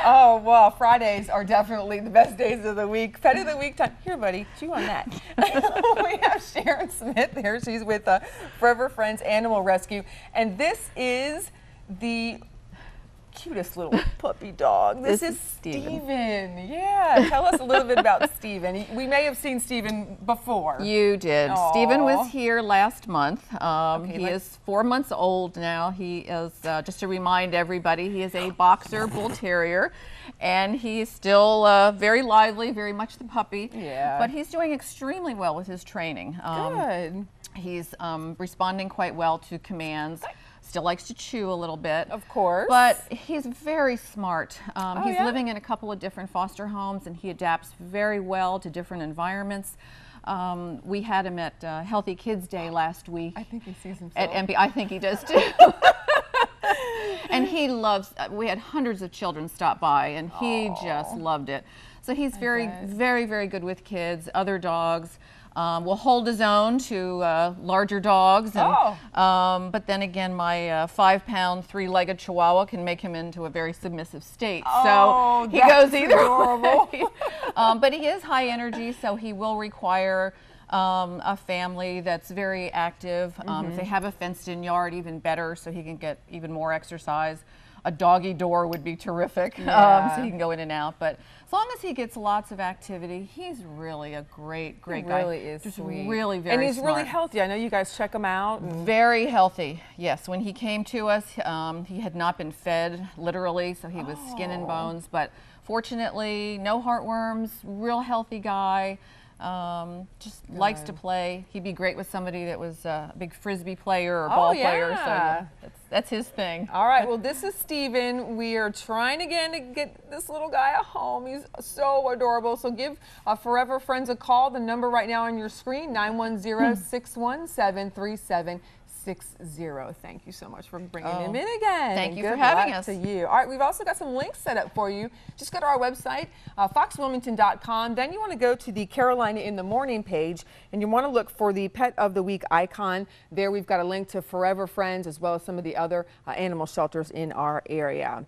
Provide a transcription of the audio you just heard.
Oh, well, Fridays are definitely the best days of the week. Pet of the week time. Here, buddy, chew on that. We have Sharon Smith here. She's with Forever Friends Animal Rescue. And this is the cutest little puppy dog. This is Steven. Yeah, tell us a little bit about Steven. We may have seen Steven before. You did. Aww. Steven was here last month. He is 4 months old now. He is, just to remind everybody, he is a boxer bull terrier, and he's still very lively, very much the puppy. Yeah. But he's doing extremely well with his training. Good. He's responding quite well to commands. Still likes to chew a little bit. Of course. But he's very smart. He's yeah? living in a couple of different foster homes, and he adapts very well to different environments. We had him at Healthy Kids Day last week. I think he sees himself. At MP. I think he does too. And he loves, we had hundreds of children stop by, and he just loved it. So he's very, very good with kids, other dogs. Will hold his own to larger dogs, and, but then again, my 5-pound, 3-legged Chihuahua can make him into a very submissive state. So he goes either way. But he is high energy, so he will require a family that's very active. If they have a fenced-in yard, even better, so he can get even more exercise. A doggy door would be terrific, so he can go in and out. But as long as he gets lots of activity, he's really a great guy. He really is just sweet. Really very And he's smart. really healthy. I know you guys check him out. Very healthy, yes. When he came to us, he had not been fed, literally, so he was skin and bones. But fortunately, no heartworms, real healthy guy. Just likes to play. He'd be great with somebody that was a big frisbee player or ball player. So yeah, that's his thing. All right, well, this is Steven. We are trying again to get this little guy a home. He's so adorable. So give Forever Friends a call. The number right now on your screen, 910-617-3760. Thank you so much for bringing him in again. Thank you for having us. To you. All right, we've also got some links set up for you. Just go to our website, foxwilmington.com. Then you want to go to the Carolina in the Morning page, and you want to look for the Pet of the Week icon. There we've got a link to Forever Friends as well as some of the other animal shelters in our area.